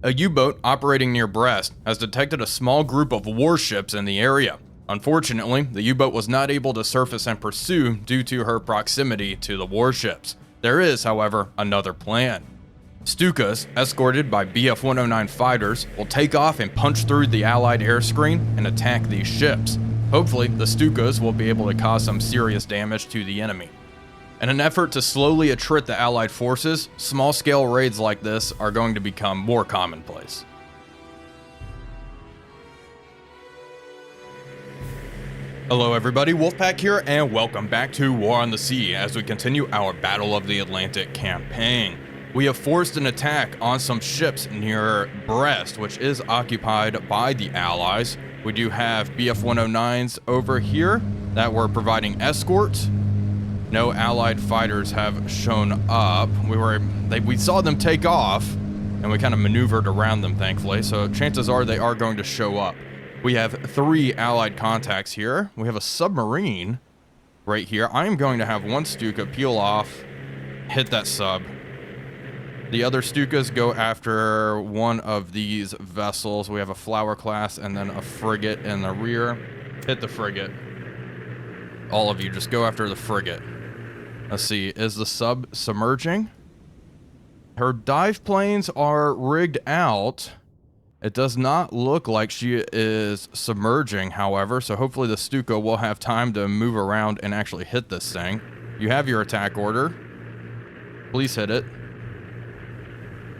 A U-boat operating near Brest has detected a small group of warships in the area. Unfortunately, the U-boat was not able to surface and pursue due to her proximity to the warships. There is, however, another plan. Stukas, escorted by BF-109 fighters, will take off and punch through the Allied air screen and attack these ships. Hopefully, the Stukas will be able to cause some serious damage to the enemy. In an effort to slowly attrit the Allied forces, small-scale raids like this are going to become more commonplace. Hello everybody, Wolfpack here, and welcome back to War on the Sea as we continue our Battle of the Atlantic campaign. We have forced an attack on some ships near Brest, which is occupied by the Allies. We do have BF-109s over here that were providing escort. No Allied fighters have shown up. We saw them take off, and we kind of maneuvered around them, thankfully, so chances are they are going to show up. We have 3 Allied contacts here. We have a submarine right here. I am going to have one Stuka peel off, hit that sub. The other Stukas go after one of these vessels. We have a flower class and then a frigate in the rear. Hit the frigate. All of you, just go after the frigate. Let's see, is the sub submerging? Her dive planes are rigged out. It does not look like she is submerging, however, so hopefully the Stuka will have time to move around and actually hit this thing. You have your attack order. Please hit it.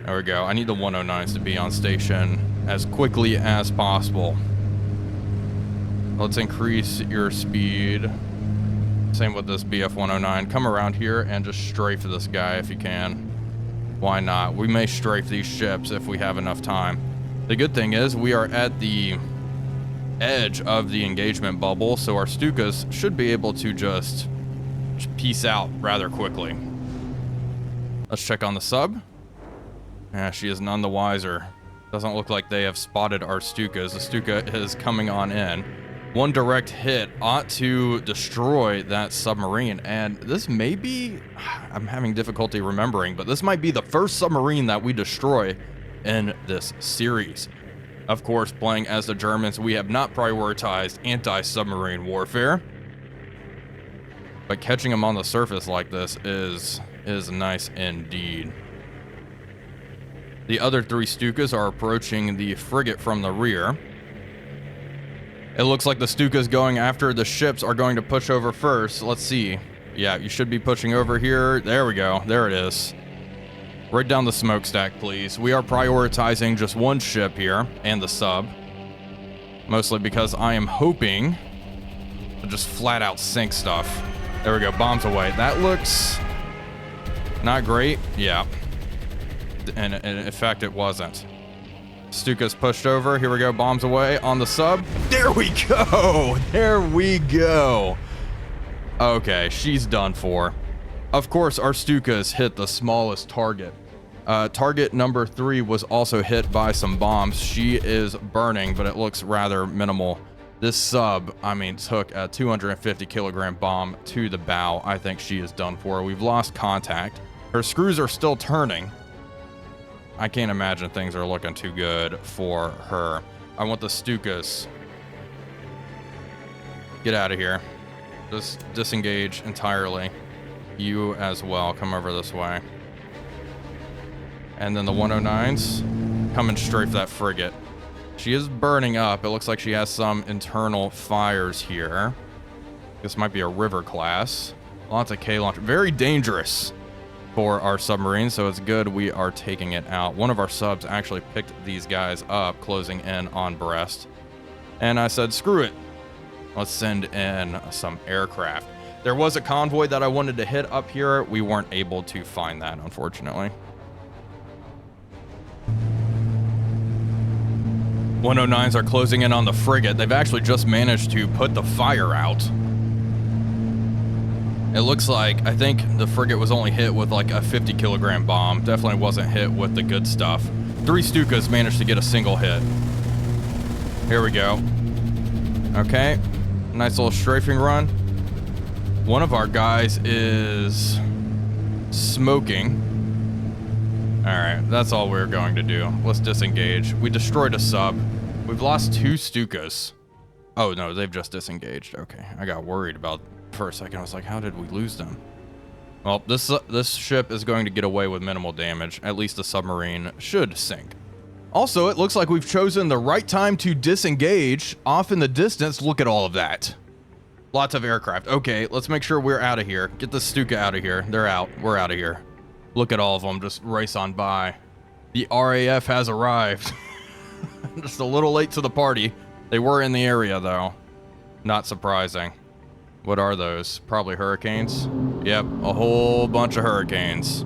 There we go. I need the 109s to be on station as quickly as possible. Let's increase your speed. Same with this BF-109. Come around here and just strafe this guy if you can. Why not? We may strafe these ships if we have enough time. The good thing is we are at the edge of the engagement bubble, so our Stukas should be able to just peace out rather quickly. Let's check on the sub. Yeah, she is none the wiser. Doesn't look like they have spotted our Stukas. The Stuka is coming on in. One direct hit ought to destroy that submarine, and this may be, I'm having difficulty remembering, but this might be the first submarine that we destroy in this series. Of course, playing as the Germans, we have not prioritized anti-submarine warfare, but catching them on the surface like this is nice indeed. The other 3 Stukas are approaching the frigate from the rear. It looks like the Stukas going after the ships are going to push over first. Let's see. Yeah, you should be pushing over here. There we go. There it is. Right down the smokestack, please. We are prioritizing just one ship here and the sub. Mostly because I am hoping to just flat out sink stuff. There we go. Bombs away. That looks not great. Yeah. And in fact, it wasn't. Stuka's pushed over. Here we go. Bombs away on the sub. There we go. There we go. Okay, she's done for. Of course, our Stukas hit the smallest target. Target number 3 was also hit by some bombs. She is burning, but it looks rather minimal. This sub, I mean, took a 250 kilogram bomb to the bow. I think she is done for. We've lost contact. Her screws are still turning. I can't imagine things are looking too good for her. I want the Stukas. Get out of here. Just disengage entirely. You as well. Come over this way. And then the 109s come and strafe that frigate. She is burning up. It looks like she has some internal fires here. This might be a river class. Lots of K launch. Very dangerous for our submarine, so it's good we are taking it out. One of our subs actually picked these guys up, closing in on Brest. And I said, screw it. Let's send in some aircraft. There was a convoy that I wanted to hit up here. We weren't able to find that, unfortunately. 109s are closing in on the frigate. They've actually just managed to put the fire out. It looks like, I think the frigate was only hit with like a 50 kilogram bomb. Definitely wasn't hit with the good stuff. 3 Stukas managed to get a single hit. Here we go. Okay. Nice little strafing run. One of our guys is smoking. Alright, that's all we're going to do. Let's disengage. We destroyed a sub. We've lost 2 Stukas. Oh, no, they've just disengaged. Okay, I got worried about for a second. I was like, how did we lose them? Well, this ship is going to get away with minimal damage. At least the submarine should sink. Also, it looks like we've chosen the right time to disengage. Off in the distance, look at all of that. Lots of aircraft. Okay, let's make sure we're out of here. Get the Stuka out of here. They're out. We're out of here. Look at all of them just race on by. The RAF has arrived. Just a little late to the party. They were in the area, though. Not surprising. What are those? Probably hurricanes? Yep, a whole bunch of hurricanes.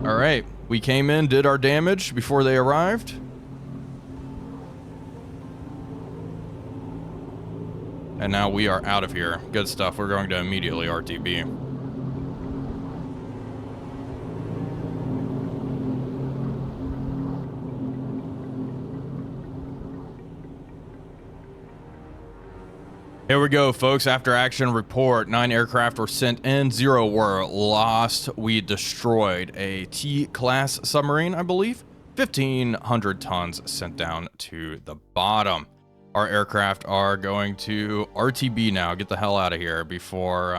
All right, we came in, did our damage before they arrived. And now we are out of here. Good stuff. We're going to immediately RTB. Here we go, folks. After action report, 9 aircraft were sent in, 0 were lost. We destroyed a T-class submarine, I believe. 1,500 tons sent down to the bottom. Our aircraft are going to RTB now. Get the hell out of here before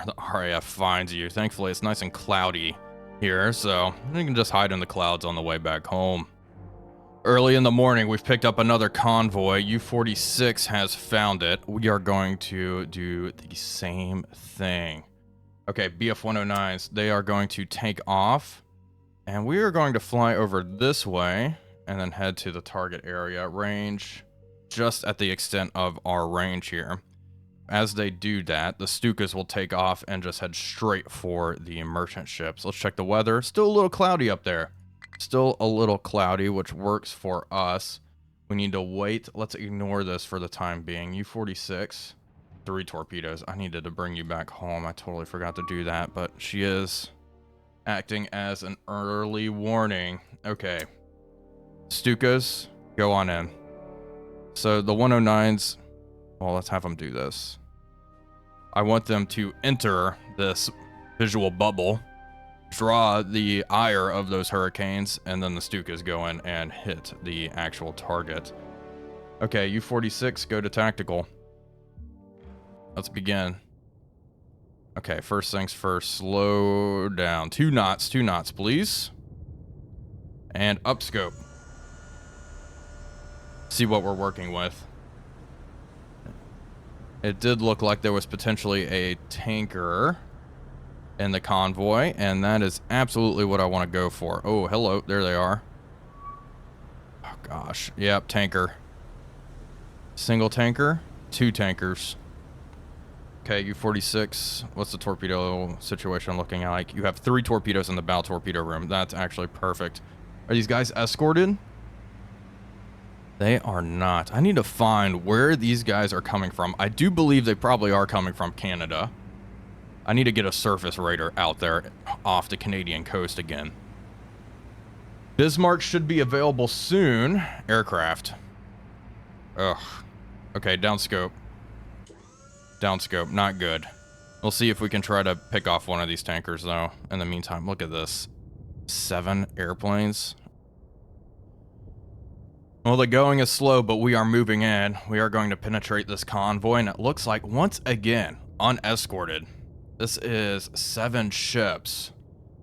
the RAF finds you. Thankfully, it's nice and cloudy here, so you can just hide in the clouds on the way back home. Early in the morning, we've picked up another convoy. EFourSix has found it. We are going to do the same thing. Okay, BF-109s, they are going to take off. And we are going to fly over this way and then head to the target area. Range just at the extent of our range here. As they do that, the Stukas will take off and just head straight for the merchant ships. Let's check the weather. Still a little cloudy up there. Still a little cloudy, which works for us. We need to wait. Let's ignore this for the time being. EFourSix, 3 torpedoes. I needed to bring you back home. I totally forgot to do that, but she is acting as an early warning. Okay. Stukas, go on in. So the 109s, well, let's have them do this. I want them to enter this visual bubble, draw the ire of those hurricanes, and then the Stukas go in and hit the actual target. Okay, EFourSix, go to tactical. Let's begin. Okay, first things first, slow down. 2 knots, please. And upscope. See what we're working with. It did look like there was potentially a tanker in the convoy, and that is absolutely what I want to go for. Oh, hello, there they are. Oh gosh, yep, tanker. Single tanker, 2 tankers. Okay, EFourSix, what's the torpedo situation looking like? You have 3 torpedoes in the bow torpedo room. That's actually perfect. Are these guys escorted? They are not. I need to find where these guys are coming from. I do believe they probably are coming from Canada. I need to get a surface raider out there off the Canadian coast again. Bismarck should be available soon. Aircraft. Ugh. Okay, downscope. Downscope, not good. We'll see if we can try to pick off one of these tankers, though. In the meantime, look at this. 7 airplanes. Well, the going is slow, but we are moving in. We are going to penetrate this convoy, and it looks like, once again, unescorted. This is 7 ships.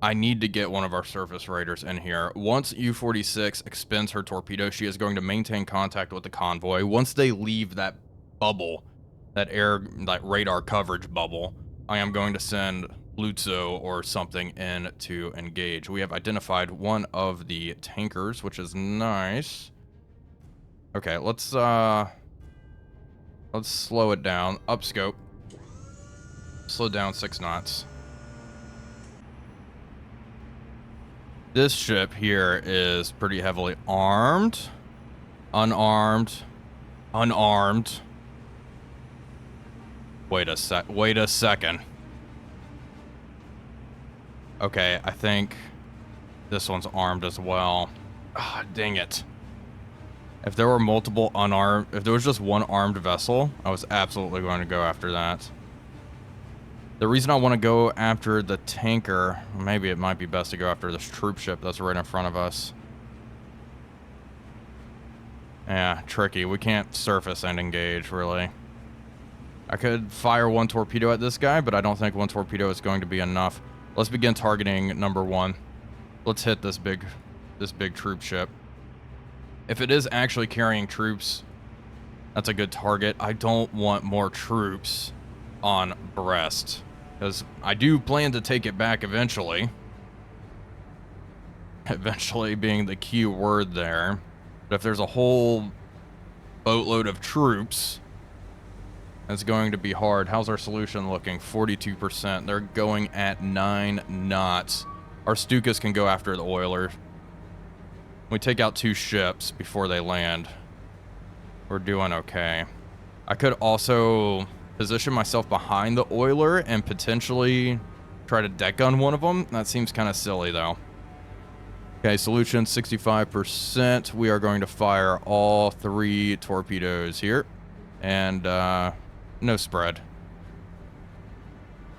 I need to get one of our surface raiders in here. Once EFourSix expends her torpedo, she is going to maintain contact with the convoy. Once they leave that bubble, that radar coverage bubble, I am going to send Lutzo or something in to engage. We have identified one of the tankers, which is nice. Okay, let's slow it down. Upscope. Slow down 6 knots. This ship here is pretty heavily armed. Unarmed. Unarmed. Wait a second. Okay, I think this one's armed as well. Ah, dang it. If there were multiple unarmed, if there was just one armed vessel, I was absolutely going to go after that. The reason I want to go after the tanker, maybe it might be best to go after this troop ship that's right in front of us. Yeah, tricky. We can't surface and engage, really. I could fire one torpedo at this guy, but I don't think one torpedo is going to be enough. Let's begin targeting number one. Let's hit this big troop ship. If it is actually carrying troops, that's a good target. I don't want more troops on Brest, because I do plan to take it back eventually. Eventually being the key word there. But if there's a whole boatload of troops, it's going to be hard. How's our solution looking? 42%. They're going at 9 knots. Our Stukas can go after the oiler. We take out 2 ships before they land. We're doing okay. I could also position myself behind the oiler and potentially try to deck gun one of them. That seems kind of silly, though. Okay, solution 65%. We are going to fire all 3 torpedoes here. And, no spread.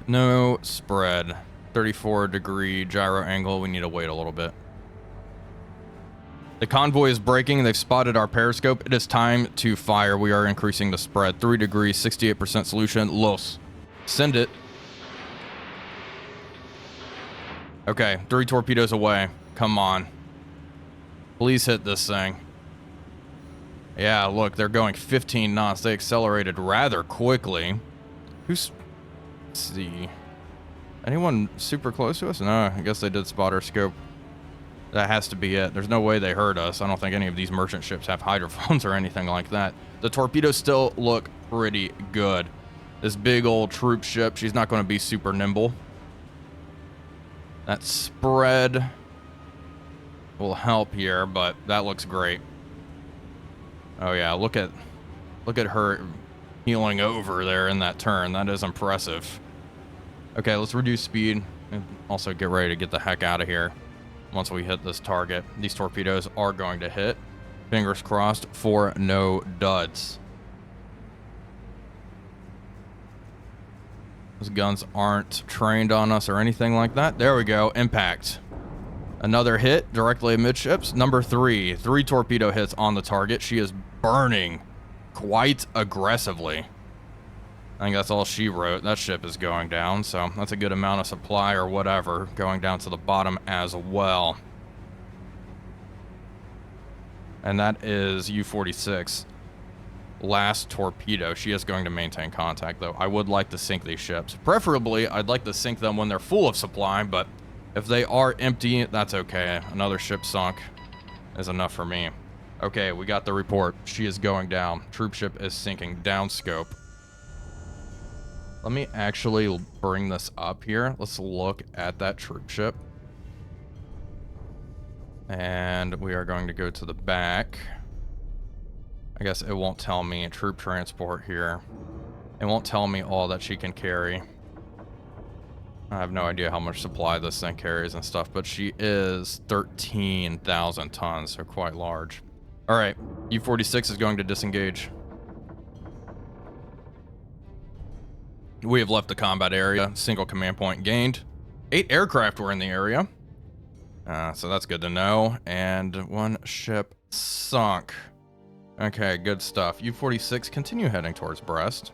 No spread. 34-degree gyro angle. We need to wait a little bit. The convoy is breaking. They've spotted our periscope. It is time to fire. We are increasing the spread. 3 degrees, 68% solution. Los. Send it. Okay, 3 torpedoes away. Come on. Please hit this thing. Yeah, look, they're going 15 knots. They accelerated rather quickly. Let's see. Anyone super close to us? No, I guess they did spot our scope. That has to be it. There's no way they heard us. I don't think any of these merchant ships have hydrophones or anything like that. The torpedoes still look pretty good. This big old troop ship, she's not going to be super nimble. That spread will help here, but that looks great. Oh yeah, look at her heeling over there in that turn. That is impressive. Okay, let's reduce speed and also get ready to get the heck out of here once we hit this target. These torpedoes are going to hit. Fingers crossed for no duds. Those guns aren't trained on us or anything like that. There we go. Impact. Another hit directly amidships. Number 3. 3 torpedo hits on the target. She is burning quite aggressively. I think that's all she wrote. That ship is going down, so that's a good amount of supply or whatever going down to the bottom as well. And that is U-46. Last torpedo. She is going to maintain contact, though. I would like to sink these ships. Preferably, I'd like to sink them when they're full of supply, but if they are empty, that's okay. Another ship sunk is enough for me. Okay, we got the report. She is going down. Troop ship is sinking. Down scope. Let me actually bring this up here. Let's look at that troop ship. And we are going to go to the back. I guess it won't tell me troop transport here. It won't tell me all that she can carry. I have no idea how much supply this thing carries and stuff, but she is 13,000 tons, so quite large. All right, U-46 is going to disengage. We have left the combat area. Single command point gained. 8 aircraft were in the area. So that's good to know. And 1 ship sunk. Okay, good stuff. U-46 continue heading towards Brest.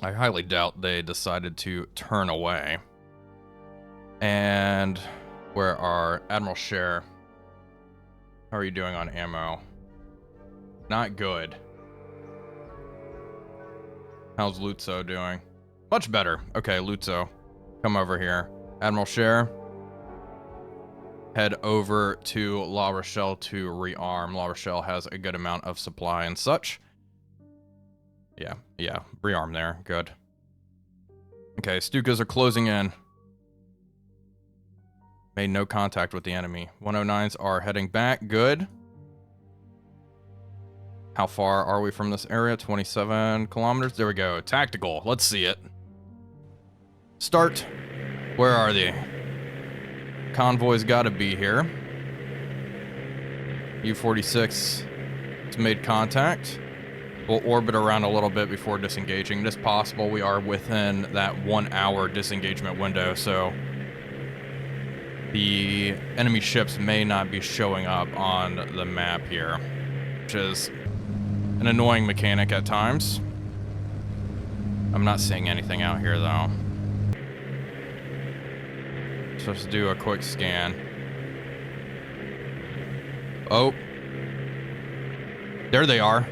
I highly doubt they decided to turn away. And where are Admiral Scher? How are you doing on ammo? Not good. How's Lutzo doing? Much better. Okay, Lutzo, come over here. Admiral Scher, head over to La Rochelle to rearm. La Rochelle has a good amount of supply and such. Yeah, rearm there. Good. Okay, Stukas are closing in. Made no contact with the enemy. 109s are heading back. Good. How far are we from this area? 27 kilometers. There we go. Tactical. Let's see it. Start. Where are they? Convoy's got to be here. U-46 has made contact. We'll orbit around a little bit before disengaging. It is possible we are within that 1 hour disengagement window, so the enemy ships may not be showing up on the map here, which is an annoying mechanic at times. I'm not seeing anything out here though. So let's do a quick scan. Oh. There they are.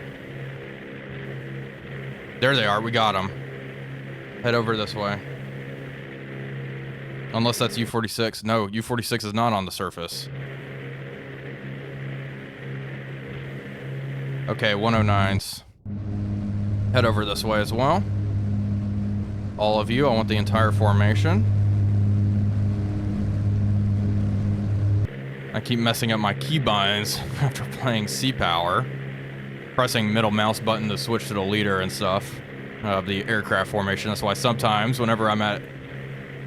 There they are, we got them. Head over this way. Unless that's U-46. No, U-46 is not on the surface. Okay, 109s. Head over this way as well. All of you, I want the entire formation. I keep messing up my keybinds after playing C-Power. Pressing middle mouse button to switch to the leader and stuff of the aircraft formation. That's why sometimes whenever I'm at...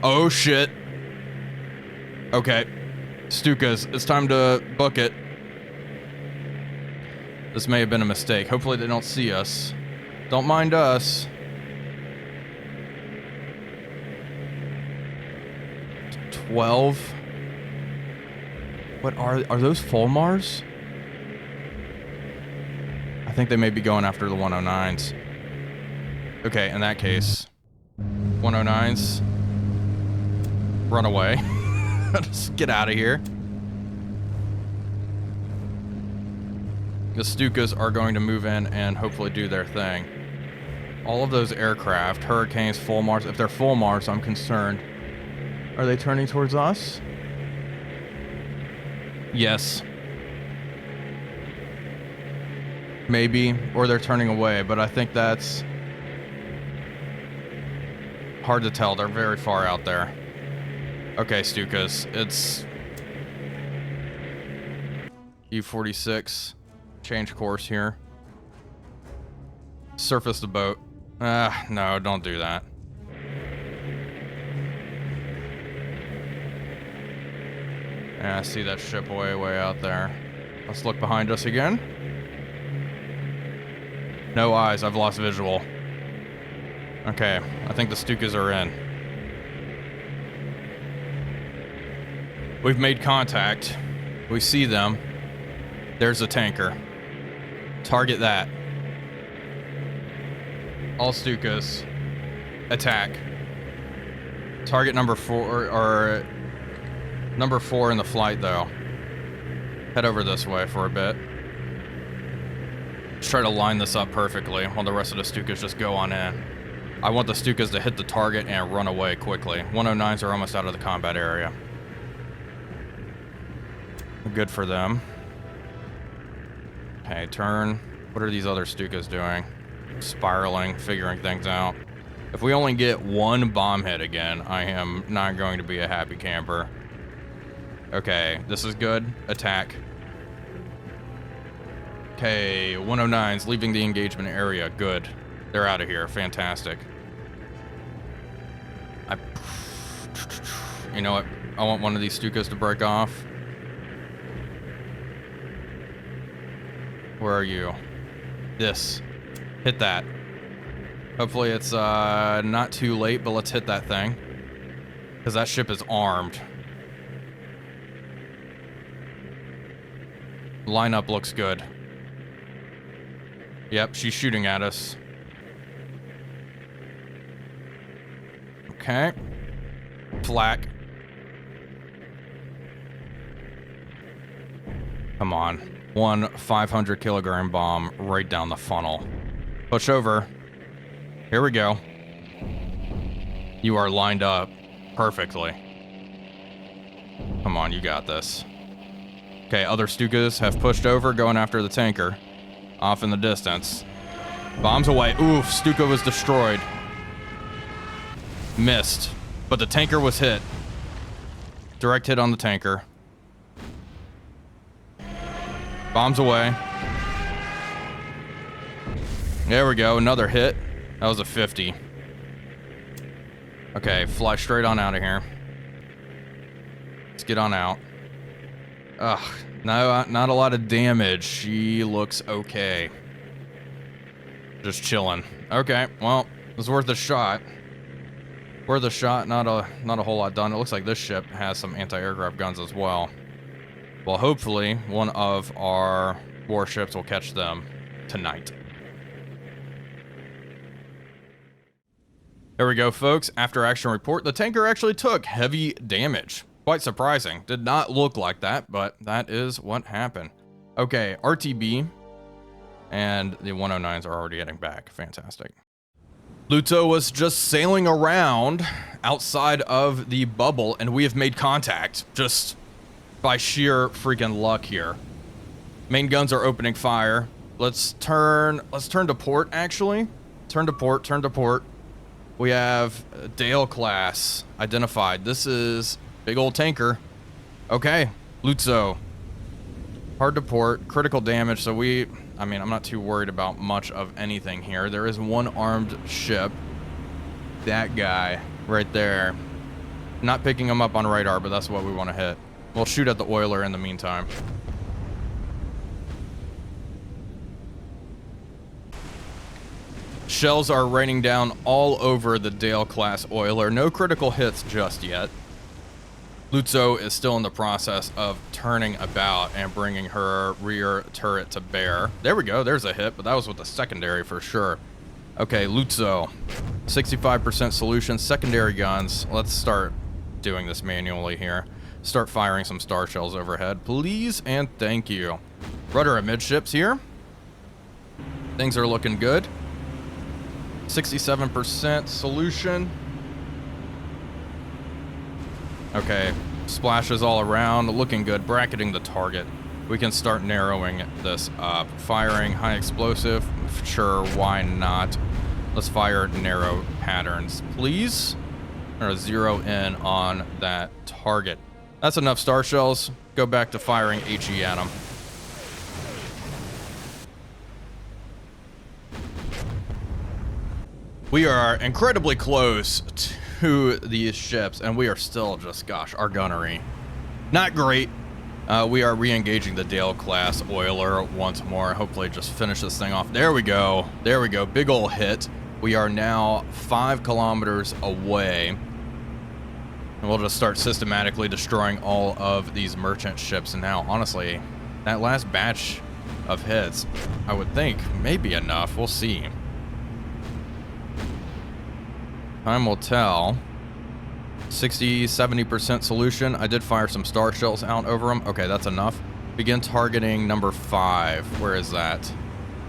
Oh, shit. Okay. Stukas, it's time to book it. This may have been a mistake. Hopefully they don't see us. Don't mind us. $12. What are those Fulmars? I think they may be going after the 109s. Okay, in that case, 109s, run away. Just get out of here. The Stukas are going to move in and hopefully do their thing. All of those aircraft, Hurricanes, Fulmars, if they're Fulmars, I'm concerned. Are they turning towards us? Yes. Maybe, or they're turning away, but I think that's hard to tell. They're very far out there. Okay, Stukas, it's U-46. Change course here. Surface the boat. No, don't do that. Yeah, I see that ship way out there. Let's look behind us again. No eyes, I've lost visual. Okay, I think the Stukas are in. We've made contact. We see them. There's a tanker. Target that. All Stukas. Attack. Target number 4, or number 4 in the flight though. Head over this way for a bit. Let's try to line this up perfectly while the rest of the Stukas just go on in. I want the Stukas to hit the target and run away quickly. 109s are almost out of the combat area. Good for them. Okay, turn. What are these other Stukas doing? Spiraling, figuring things out. If we only get one bomb hit again, I am not going to be a happy camper. Okay, this is good. Attack. Okay, 109's leaving the engagement area. Good. They're out of here. Fantastic. You know what? I want one of these Stukas to break off. Where are you? This. Hit that. Hopefully it's not too late, but let's hit that thing. Because that ship is armed. Lineup looks good. Yep, she's shooting at us. Okay. Flak. Come on. One 500 kilogram bomb right down the funnel. Push over. Here we go. You are lined up perfectly. Come on, you got this. Okay, other Stukas have pushed over, going after the tanker. Off in the distance. Bombs away. Oof, Stuka was destroyed. Missed. But the tanker was hit. Direct hit on the tanker. Bombs away. There we go, another hit. That was a 50. Okay, fly straight on out of here. Let's get on out. Ugh, no, not a lot of damage. She looks okay. Just chilling. Okay, well, it was worth a shot. Worth a shot, not a whole lot done. It looks like this ship has some anti-aircraft guns as well. Well, hopefully, one of our warships will catch them tonight. There we go, folks. After action report, the tanker actually took heavy damage. Quite surprising. Did not look like that, but that is what happened. Okay, RTB and the 109s are already heading back. Fantastic. Luto was just sailing around outside of the bubble, and we have made contact just by sheer freaking luck here. Main guns are opening fire. Let's turn to port, actually. Turn to port. We have Dale class identified. This is big old tanker. Okay, Lutzo. Hard to port, critical damage, so I mean, I'm not too worried about much of anything here. There is one armed ship. That guy right there. Not picking him up on radar, but that's what we want to hit. We'll shoot at the oiler in the meantime. Shells are raining down all over the Dale class oiler. No critical hits just yet. Lutzo is still in the process of turning about and bringing her rear turret to bear. There we go, there's a hit, but that was with the secondary for sure. Okay, Lutzo, 65% solution, secondary guns. Let's start doing this manually here. Start firing some star shells overhead, please and thank you. Rudder amidships here. Things are looking good. 67% solution. Okay, splashes all around, looking good, bracketing the target. We can start narrowing this up. Firing high explosive, sure, why not? Let's fire narrow patterns, please. Or zero in on that target. That's enough star shells. Go back to firing HE at them. We are incredibly close to these ships, and we are still just, gosh, our gunnery. Not great. We are re-engaging the Dale class oiler once more. Hopefully just finish this thing off. There we go. There we go. Big ol' hit. We are now 5 kilometers away. And we'll just start systematically destroying all of these merchant ships. And now, honestly, that last batch of hits, I would think, may be enough. We'll see. Time will tell. 60-70% solution. I did fire some star shells out over them. Okay, that's enough. Begin targeting number 5. Where is that?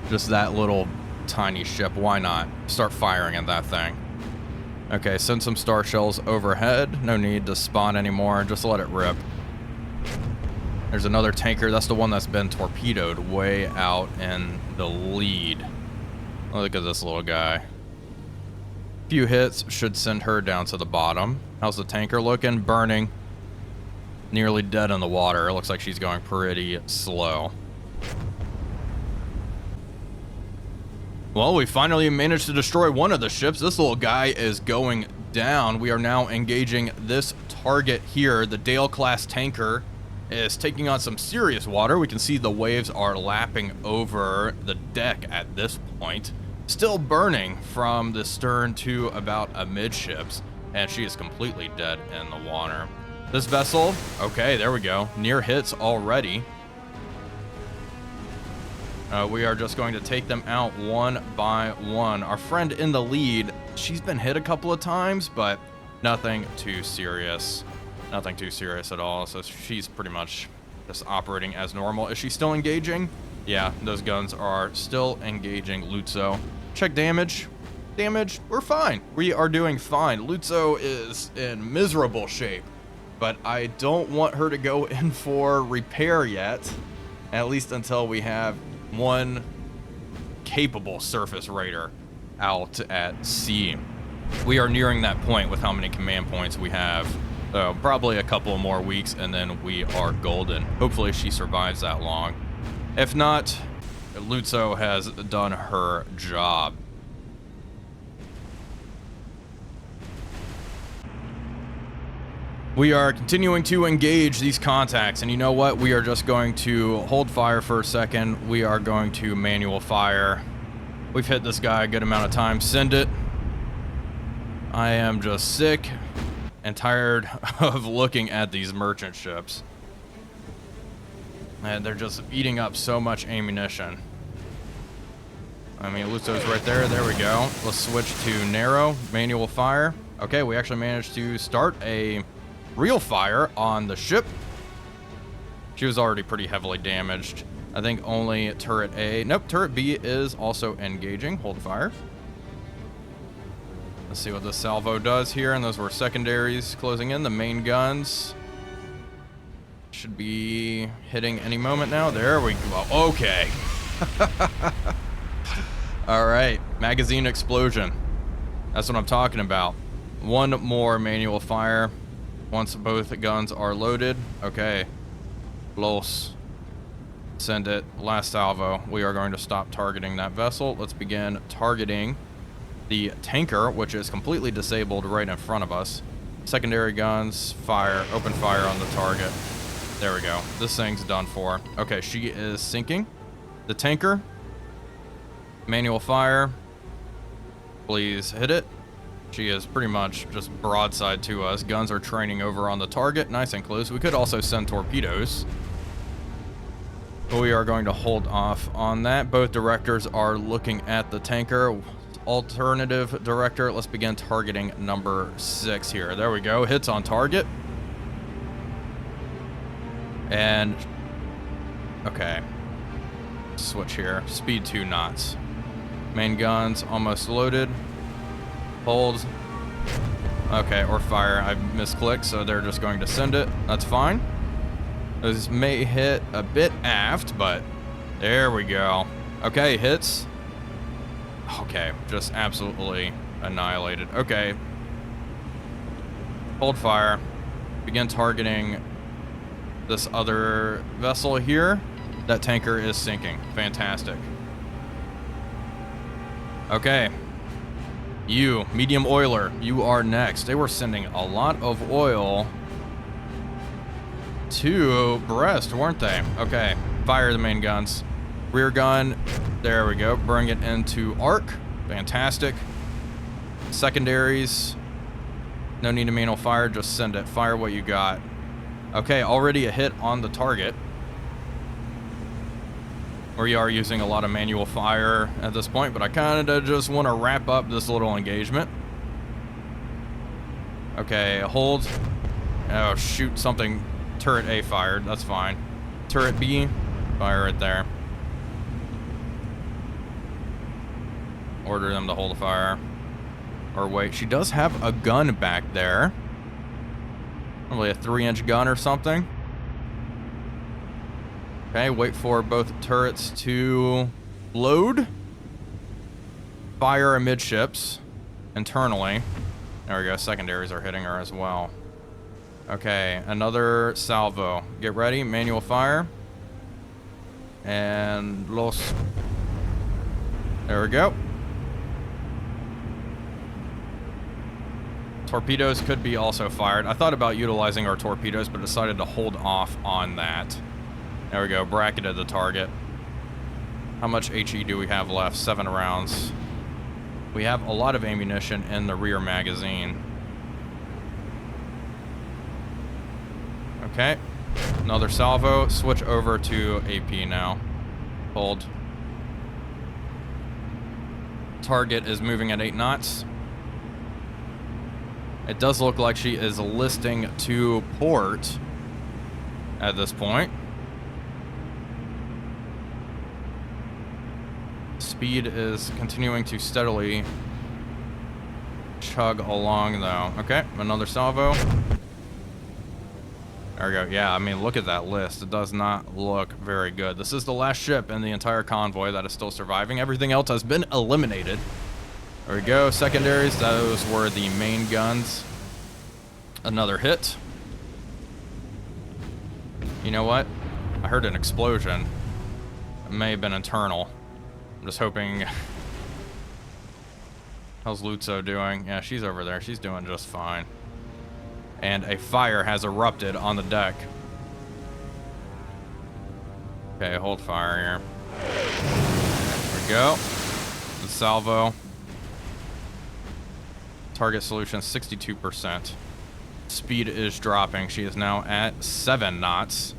Just that little tiny ship. Why not? Start firing at that thing. Okay, send some star shells overhead. No need to spawn anymore. Just let it rip. There's another tanker. That's the one that's been torpedoed way out in the lead. Look at this little guy. Few hits should send her down to the bottom. How's the tanker looking? Burning. Nearly dead in the water. It looks like she's going pretty slow. Well, we finally managed to destroy one of the ships. This little guy is going down. We are now engaging this target here. The Dale class tanker is taking on some serious water. We can see the waves are lapping over the deck at this point. Still burning from the stern to about amidships, and she is completely dead in the water. This vessel, okay, there we go. Near hits already. We are just going to take them out one by one. Our friend in the lead, she's been hit a couple of times, but nothing too serious. Nothing too serious at all, so she's pretty much just operating as normal. Is she still engaging? Yeah, those guns are still engaging Lutzo. Check damage. Damage, we're fine. We are doing fine. Lutzo is in miserable shape, but I don't want her to go in for repair yet, at least until we have one capable surface raider out at sea. We are nearing that point with how many command points we have. Probably a couple more weeks, and then we are golden. Hopefully she survives that long. If not, Lutzo has done her job. We are continuing to engage these contacts, and you know what? We are just going to hold fire for a second. We are going to manual fire. We've hit this guy a good amount of times. Send it. I am just sick and tired of looking at these merchant ships. And they're just eating up so much ammunition. I mean, Luzo's right there. There we go. Let's switch to narrow, manual fire. Okay, we actually managed to start a real fire on the ship. She was already pretty heavily damaged. I think only turret A. Nope, turret B is also engaging. Hold fire. Let's see what the salvo does here. And those were secondaries closing in. The main guns should be hitting any moment now. There we go. Okay. All right. Magazine explosion. That's what I'm talking about. One more manual fire once both guns are loaded. Okay. Los. Send it. Last salvo. We are going to stop targeting that vessel. Let's begin targeting the tanker, which is completely disabled right in front of us. Secondary guns, fire, open fire on the target. There we go. This thing's done for. Okay, she is sinking. The tanker. Manual fire. Please hit it. She is pretty much just broadside to us. Guns are training over on the target. Nice and close. We could also send torpedoes. But we are going to hold off on that. Both directors are looking at the tanker. Alternative director. Let's begin targeting number 6 here. There we go. Hits on target. And okay. Switch here. Speed 2 knots. Main guns almost loaded. Hold. Okay, or fire. I misclicked, so they're just going to send it. That's fine. Those may hit a bit aft, but there we go. Okay, hits. Okay, just absolutely annihilated. Okay. Hold fire. Begin targeting this other vessel here. That tanker is sinking. Fantastic. Okay. You, medium oiler, you are next. They were sending a lot of oil to Brest, weren't they? Okay, fire the main guns. Rear gun, there we go. Bring it into arc. Fantastic. Secondaries, no need to manual fire, just send it. Fire what you got. Okay, already a hit on the target. We are using a lot of manual fire at this point, but I kind of just want to wrap up this little engagement. Okay, hold. Oh, shoot, something. Turret A fired. That's fine. Turret B, fire right there. Order them to hold a fire. Or wait, she does have a gun back there. Probably a 3-inch gun or something. Okay, wait for both turrets to load. Fire amidships internally. There we go. Secondaries are hitting her as well. Okay, another salvo. Get ready. Manual fire. And los. There we go. Torpedoes could be also fired. I thought about utilizing our torpedoes, but decided to hold off on that. There we go. Bracketed the target. How much HE do we have left? 7 rounds. We have a lot of ammunition in the rear magazine. Okay. Another salvo. Switch over to AP now. Hold. Target is moving at 8 knots. It does look like she is listing to port at this point. Speed is continuing to steadily chug along though. Okay, another salvo. There we go. Yeah, I mean, look at that list. It does not look very good. This is the last ship in the entire convoy that is still surviving. Everything else has been eliminated. There we go. Secondaries, those were the main guns. Another hit. You know what? I heard an explosion. It may have been internal. I'm just hoping... How's Luzo doing? Yeah, she's over there. She's doing just fine. And a fire has erupted on the deck. Okay, hold fire here. There we go. salvo. Target solution 62%. Speed is dropping. She is now at 7 knots.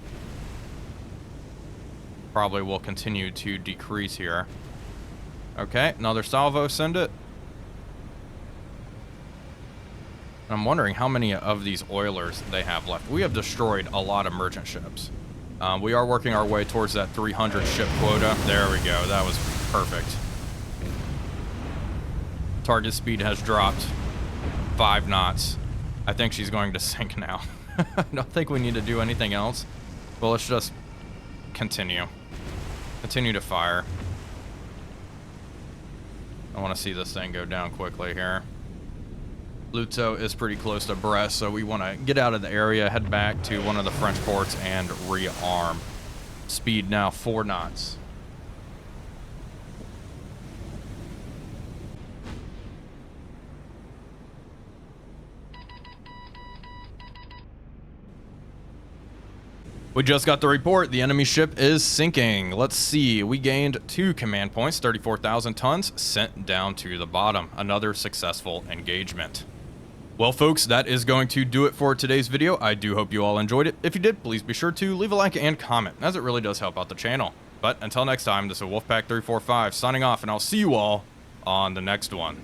Probably will continue to decrease here. Okay, another salvo, send it. I'm wondering how many of these oilers they have left. We have destroyed a lot of merchant ships. We are working our way towards that 300 ship quota. There we go. That was perfect. Target speed has dropped 5 knots. I think she's going to sink now. I don't think we need to do anything else. Well, let's just continue. Continue to fire. I want to see this thing go down quickly here. Luto is pretty close to Brest, so we want to get out of the area, head back to one of the French ports, and rearm. Speed now 4 knots. We just got the report. The enemy ship is sinking. Let's see. We gained 2 command points, 34,000 tons, sent down to the bottom. Another successful engagement. Well, folks, that is going to do it for today's video. I do hope you all enjoyed it. If you did, please be sure to leave a like and comment, as it really does help out the channel. But until next time, this is Wolfpack345 signing off, and I'll see you all on the next one.